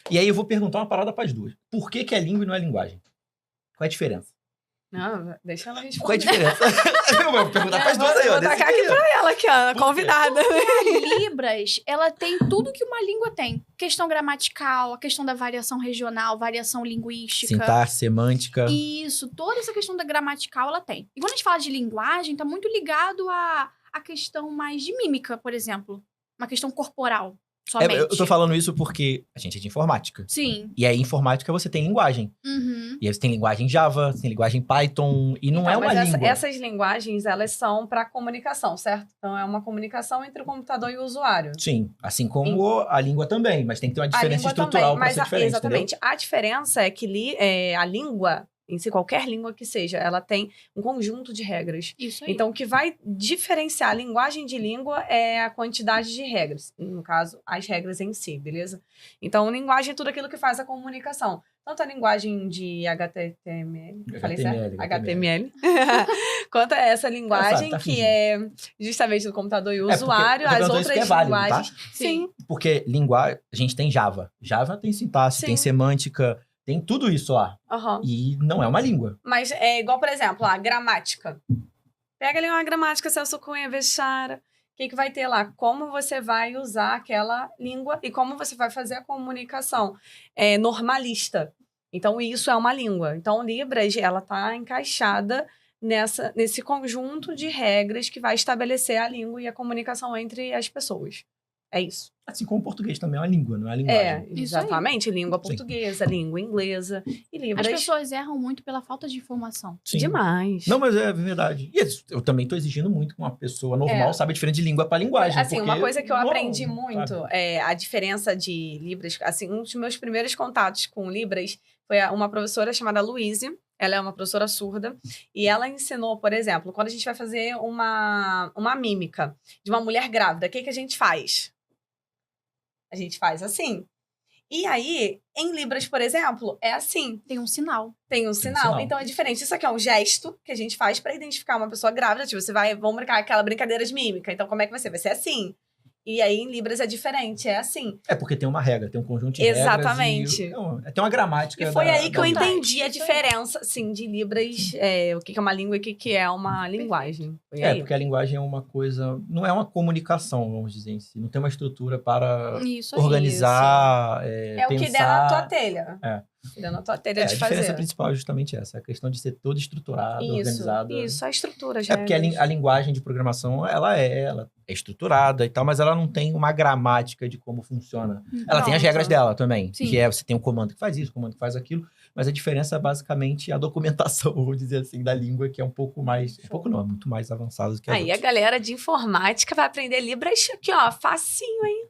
E aí eu vou perguntar uma parada para as duas. Por que é língua e não é linguagem? Qual é a diferença? Não, deixa ela responder. Qual é a diferença? Eu vou perguntar para as duas aí, ó. Vou tacar aqui pra ela, aqui, ó, convidada. A Libras, ela tem tudo que uma língua tem. Questão gramatical, a questão da variação regional, variação linguística. Sintaxe, semântica. Isso, toda essa questão da gramatical ela tem. E quando a gente fala de linguagem, tá muito ligado à questão mais de mímica, por exemplo. Uma questão corporal, somente. Eu tô falando isso porque a gente é de informática. Sim. E aí, em informática, você tem linguagem. Uhum. E aí você tem linguagem Java, você tem linguagem Python, e não é uma mas língua. essas linguagens, elas são para comunicação, certo? Então, é uma comunicação entre o computador e o usuário. Sim, assim como a língua também, mas tem que ter uma diferença língua estrutural também, para ser diferente, exatamente. entendeu? A diferença é que a língua, em si, qualquer língua que seja, ela tem um conjunto de regras. Isso aí. Então, o que vai diferenciar a linguagem de língua é a quantidade de regras. No caso, as regras em si, beleza? Então, linguagem é tudo aquilo que faz a comunicação. Tanto a linguagem de HTML, falei certo? HTML. Quanto a essa linguagem que é justamente do computador e o usuário, as outras isso que é válido, linguagens. tá? Sim. Porque linguagem, a gente tem Java. Java tem sintaxe, tem semântica, tem tudo isso lá. Uhum. E não é uma língua. Mas é igual, por exemplo, a gramática. Pega ali uma gramática, Celso Cunha, Vechara. O que vai ter lá? Como você vai usar aquela língua e como você vai fazer a comunicação normalista. Então, isso é uma língua. Então, Libras, ela está encaixada nesse conjunto de regras que vai estabelecer a língua e a comunicação entre as pessoas. É isso. Assim como o português também é uma língua, não é uma linguagem. Exatamente. Língua portuguesa, língua inglesa e Libras. As pessoas erram muito pela falta de informação. Sim. Demais. Não, mas é verdade. E eu também tô exigindo muito que uma pessoa normal saiba a diferença de língua para linguagem. Assim, uma coisa que eu aprendi sabe? muito é a diferença de Libras. Assim, um dos meus primeiros contatos com Libras foi uma professora chamada Luíse. Ela é uma professora surda. E ela ensinou, por exemplo, quando a gente vai fazer uma mímica de uma mulher grávida, o que a gente faz? A gente faz assim. E aí, em Libras, por exemplo, é assim. Tem um sinal. Tem um sinal. Então, é diferente. Isso aqui é um gesto que a gente faz para identificar uma pessoa grávida. Tipo, vamos brincar aquela brincadeira de mímica. Então, como é que vai ser? Vai ser assim. E aí, em Libras é diferente, é assim. É porque tem uma regra, tem um conjunto de regras. Exatamente. Tem uma gramática. E foi aí que eu língua. entendi a diferença, assim, de Libras, o que é uma língua e o que é uma linguagem. Foi aí. Porque a linguagem é uma coisa... Não é uma comunicação, vamos dizer em si. Não tem uma estrutura para organizar, É o pensar. que der na tua telha. É. Que der na tua telha de A fazer. diferença principal é justamente essa. A questão de ser toda estruturada, organizada. Isso, a estrutura. É porque a linguagem de programação, ela é estruturada e tal, mas ela não tem uma gramática de como funciona. Ela tem as regras dela também. Sim. Que você tem um comando que faz isso, um comando que faz aquilo. Mas a diferença é basicamente a documentação, vou dizer assim, da língua, que é um pouco mais... Um pouco não, é muito mais avançado do que a Aí a galera de informática vai aprender Libras aqui, ó, facinho, hein?